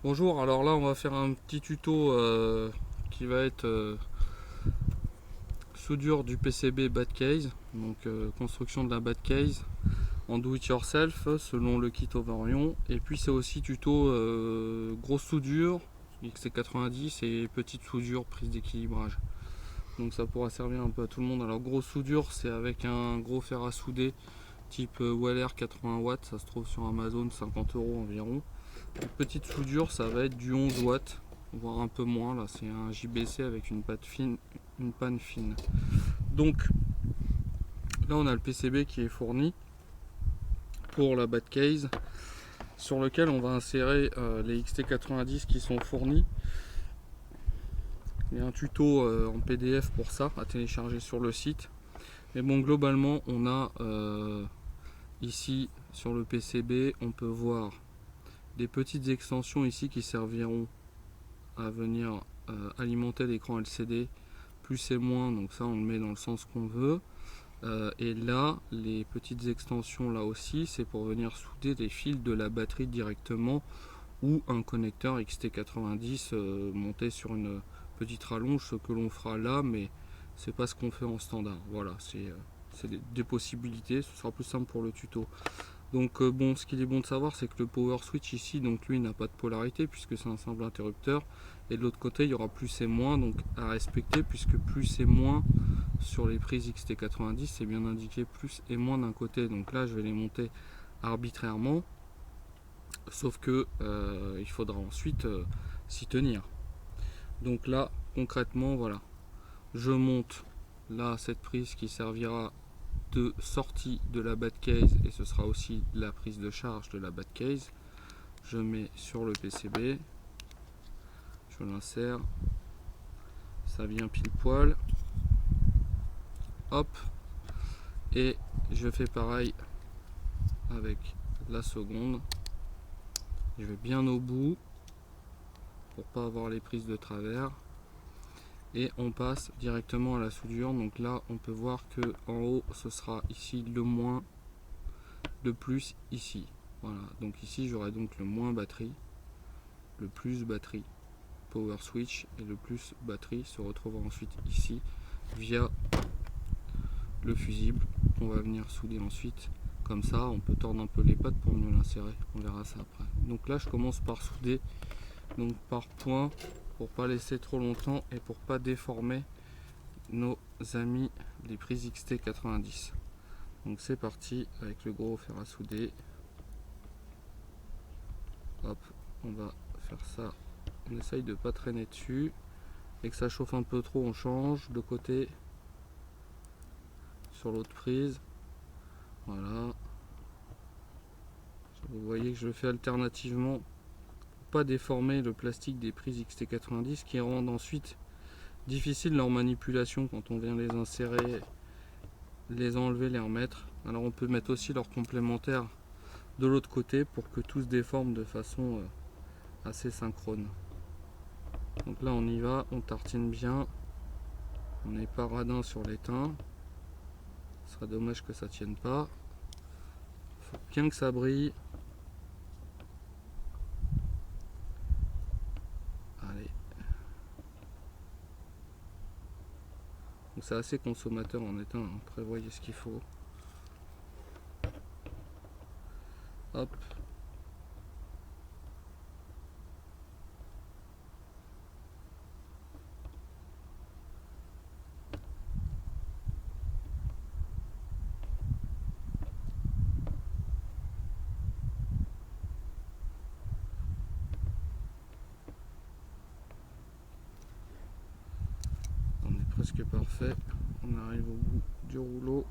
Bonjour, alors là on va faire un petit tuto qui va être soudure du PCB bad case, donc construction de la bad case en do it yourself selon le kit Overion, et puis c'est aussi tuto grosse soudure XT90 et petite soudure prise d'équilibrage, donc ça pourra servir un peu à tout le monde. Alors grosse soudure, c'est avec un gros fer à souder type Weller 80 watts, ça se trouve sur Amazon, 50 € environ. Une petite soudure, ça va être du 11 watts, voire un peu moins. Là, c'est un JBC avec une panne fine. Donc là, on a le PCB qui est fourni pour la bad case, sur lequel on va insérer les XT90 qui sont fournis. Il y a un tuto en PDF pour ça à télécharger sur le site. Mais bon, globalement, on a ici sur le PCB, on peut voir des petites extensions ici qui serviront à venir alimenter l'écran LCD, plus et moins, donc ça on le met dans le sens qu'on veut. Et là, les petites extensions là aussi, c'est pour venir souder les fils de la batterie directement, ou un connecteur XT90 monté sur une petite rallonge, ce que l'on fera là, mais c'est pas ce qu'on fait en standard. Voilà, c'est des possibilités, ce sera plus simple pour le tuto. Donc bon, ce qu'il est bon de savoir, c'est que le power switch ici, donc lui n'a pas de polarité puisque c'est un simple interrupteur, et de l'autre côté il y aura plus et moins, donc à respecter, puisque plus et moins sur les prises XT90 c'est bien indiqué plus et moins d'un côté. Donc là je vais les monter arbitrairement, sauf que il faudra ensuite s'y tenir. Donc là concrètement, voilà, je monte là cette prise qui servira de sortie de la bad case, et ce sera aussi la prise de charge de la bad case. Je mets sur le PCB, je l'insère, ça vient pile poil, hop, et je fais pareil avec la seconde. Je vais bien au bout pour pas avoir les prises de travers, et on passe directement à la soudure. Donc là on peut voir que en haut ce sera ici le moins, le plus ici. Voilà, donc ici j'aurai donc le moins batterie, le plus batterie power switch, et le plus batterie se retrouvera ensuite ici via le fusible qu'on va venir souder ensuite. Comme ça on peut tordre un peu les pattes pour mieux l'insérer, on verra ça après. Donc là je commence par souder, donc par point, pour pas laisser trop longtemps et pour pas déformer nos amis les prises XT90. Donc c'est parti avec le gros fer à souder. Hop, on va faire ça, on essaye de pas traîner dessus, et que ça chauffe un peu trop, on change de côté sur l'autre prise. Voilà, vous voyez que je le fais alternativement pour pas déformer le plastique des prises XT90 qui rendent ensuite difficile leur manipulation quand on vient les insérer, les enlever, les remettre. Alors on peut mettre aussi leur complémentaire de l'autre côté pour que tout se déforme de façon assez synchrone. Donc là on y va, on tartine bien, on n'est pas radin sur l'étain, ce serait dommage que ça tienne pas, faut bien que ça brille. Allez, donc c'est assez consommateur en étain, hein. Prévoyez ce qu'il faut. Hop, presque parfait, on arrive au bout du rouleau.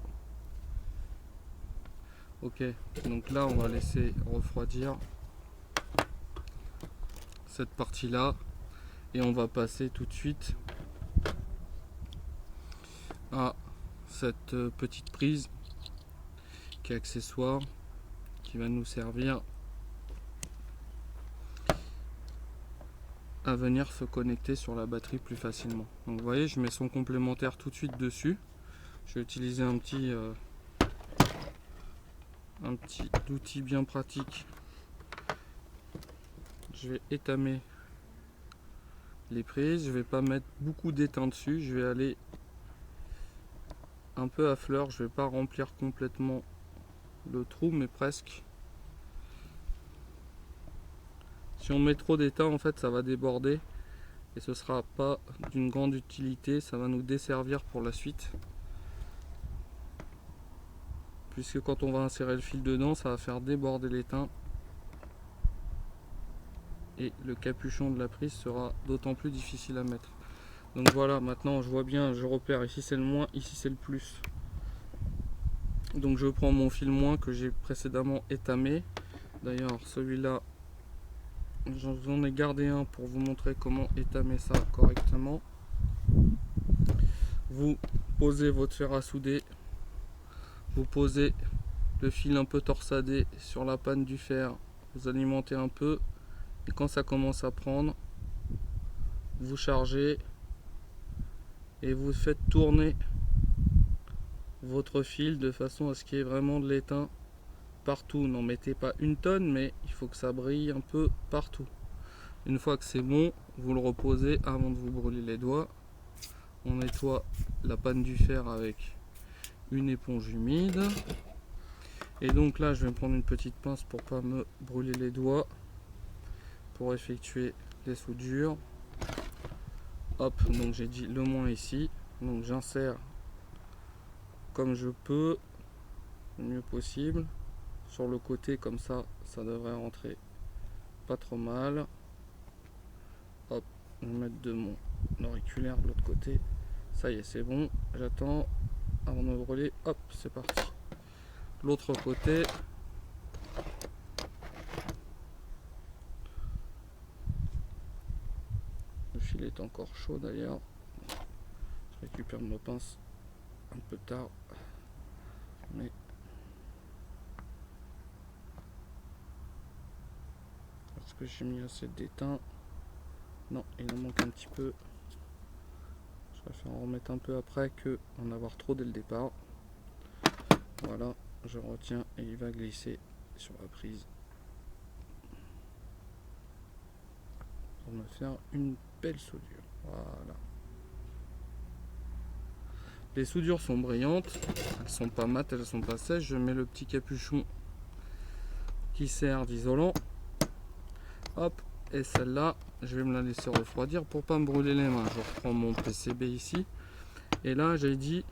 Ok, donc là on va laisser refroidir cette partie là, et on va passer tout de suite à cette petite prise qui est accessoire, qui va nous servir à venir se connecter sur la batterie plus facilement. Donc vous voyez, je mets son complémentaire tout de suite dessus. Je vais utiliser un petit outil bien pratique. je vais étamer les prises. Je vais pas mettre beaucoup d'étain dessus, je vais aller un peu à fleur, je vais pas remplir complètement le trou, mais presque. Si on met trop d'étain, en fait, ça va déborder et ce sera pas d'une grande utilité, ça va nous desservir pour la suite. Puisque quand on va insérer le fil dedans, ça va faire déborder l'étain et le capuchon de la prise sera d'autant plus difficile à mettre. Donc voilà, maintenant je vois bien, je repère, ici c'est le moins, ici c'est le plus. Donc je prends mon fil moins que j'ai précédemment étamé. D'ailleurs celui-là, j'en ai gardé un pour vous montrer comment étamer ça correctement. Vous posez votre fer à souder, vous posez le fil un peu torsadé sur la panne du fer, vous alimentez un peu et quand ça commence à prendre, vous chargez et vous faites tourner votre fil de façon à ce qu'il y ait vraiment de l'étain partout. N'en mettez pas une tonne, mais il faut que ça brille un peu partout. Une fois que c'est bon, vous le reposez avant de vous brûler les doigts. On nettoie la panne du fer avec une éponge humide. Et donc là, je vais me prendre une petite pince pour pas me brûler les doigts pour effectuer les soudures. Hop, donc j'ai dit le moins ici. Donc j'insère comme je peux, le mieux possible. Sur le côté, comme ça devrait rentrer pas trop mal. Hop, je vais mettre de mon auriculaire de l'autre côté. Ça y est, c'est bon. J'attends avant de me brûler. Hop, c'est parti. L'autre côté. Le fil est encore chaud d'ailleurs. Je récupère ma pince un peu tard. Mais est-ce que j'ai mis assez d'étain? Non, il en manque un petit peu. Je préfère en remettre un peu après que en avoir trop dès le départ. Voilà, je retiens et il va glisser sur la prise pour me faire une belle soudure. Voilà. Les soudures sont brillantes, elles sont pas mates, elles sont pas sèches. Je mets le petit capuchon qui sert d'isolant. Hop, et celle-là, je vais me la laisser refroidir pour pas me brûler les mains. Je reprends mon PCB ici. Et là, j'ai dit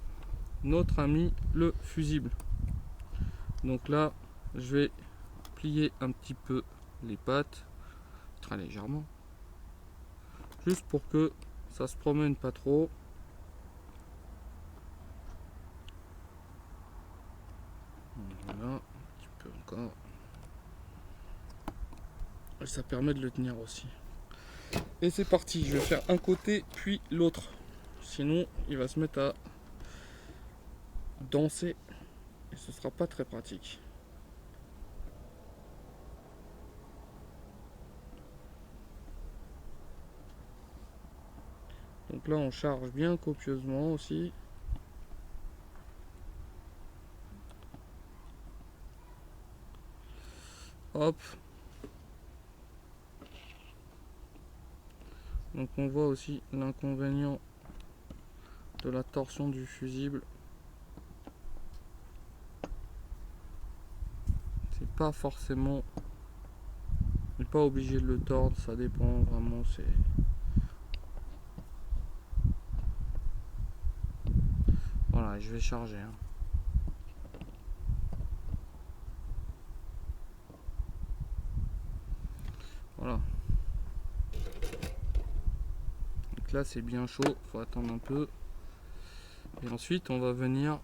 notre ami le fusible. Donc là, je vais plier un petit peu les pattes, très légèrement, juste pour que ça se promène pas trop. Voilà, un petit peu encore. Et ça permet de le tenir aussi. Et c'est parti, je vais faire un côté puis l'autre. Sinon, il va se mettre à danser et ce sera pas très pratique. Donc là, on charge bien copieusement aussi. Hop. Donc on voit aussi l'inconvénient de la torsion du fusible. C'est pas forcément, on n'est pas obligé de le tordre, ça dépend vraiment. C'est voilà, je vais charger. Voilà. Donc là c'est bien chaud, faut attendre un peu. Et ensuite on va venir.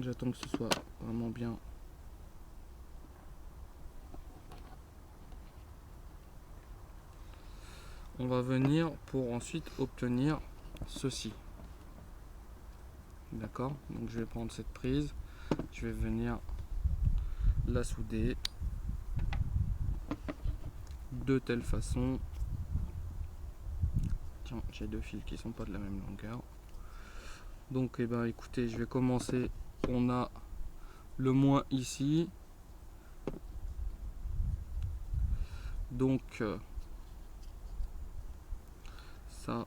J'attends que ce soit vraiment bien. On va venir pour ensuite obtenir ceci. D'accord, donc je vais prendre cette prise, je vais venir la souder de telle façon. Tiens, j'ai deux fils qui sont pas de la même longueur. Donc eh ben écoutez, je vais commencer. On a le moins ici. Donc ça,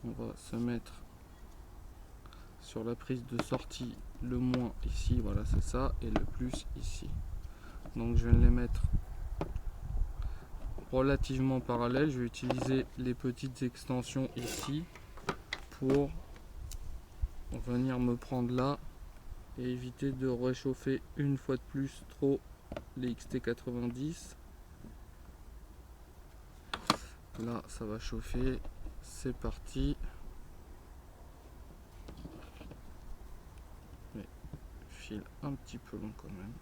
on va se mettre sur la prise de sortie, le moins ici, voilà c'est ça, et le plus ici. Donc je vais les mettre relativement parallèles. Je vais utiliser les petites extensions ici pour venir me prendre là et éviter de réchauffer une fois de plus trop les XT90. Là ça va chauffer, c'est parti. Mais fil un petit peu long quand même.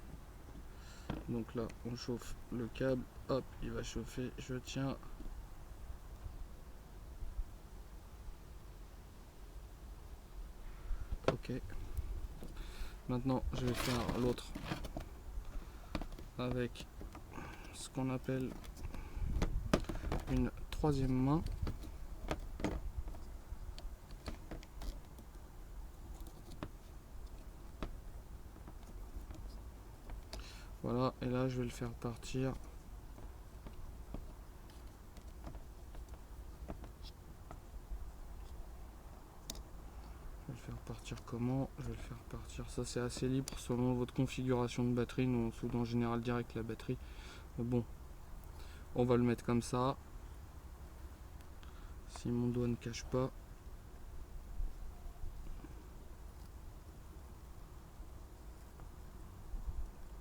Donc là on chauffe le câble, hop il va chauffer, je tiens. Ok. Maintenant je vais faire l'autre avec ce qu'on appelle une troisième main. Voilà, et là je vais le faire partir. Je vais le faire partir comment? Je vais le faire partir, ça c'est assez libre selon votre configuration de batterie. Nous on soude en général direct la batterie. Mais bon, on va le mettre comme ça. Si mon doigt ne cache pas.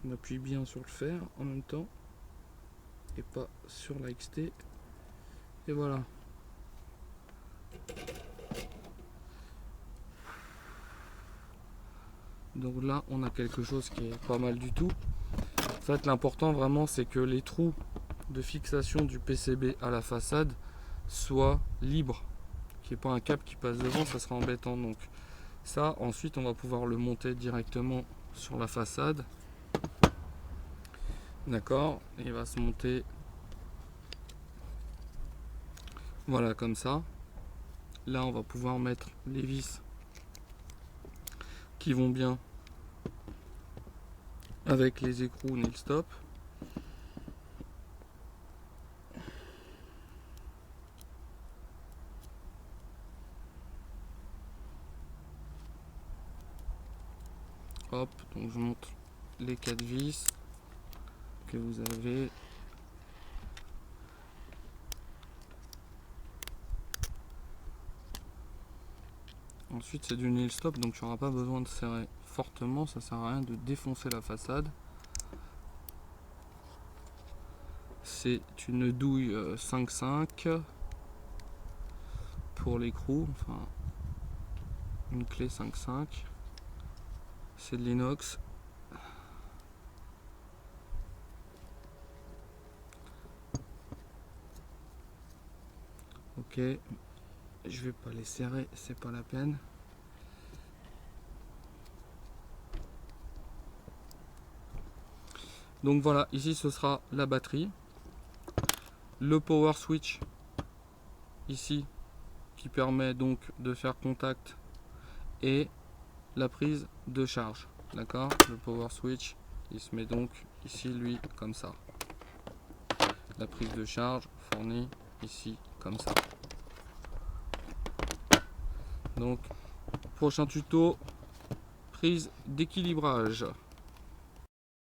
On appuie bien sur le fer en même temps et pas sur la XT. Et voilà. Donc là on a quelque chose qui est pas mal du tout. En fait l'important vraiment c'est que les trous de fixation du PCB à la façade soient libres, qu'il n'y ait pas un câble qui passe devant, ça sera embêtant. Donc ça ensuite on va pouvoir le monter directement sur la façade. D'accord, il va se monter voilà comme ça. Là on va pouvoir mettre les vis qui vont bien avec les écrous nail stop. Hop, donc je montre les 4 vis que vous avez. Ensuite c'est du nail stop, donc tu n'auras pas besoin de serrer fortement, ça sert à rien de défoncer la façade. C'est une douille 5,5 pour l'écrou, enfin une clé 5,5. C'est de l'inox. Ok, je vais pas les serrer, c'est pas la peine. Donc voilà, ici ce sera la batterie, le power switch ici qui permet donc de faire contact et la prise de charge. D'accord, le power switch il se met donc ici lui comme ça. La prise de charge fournie ici comme ça. Donc prochain tuto, prise d'équilibrage.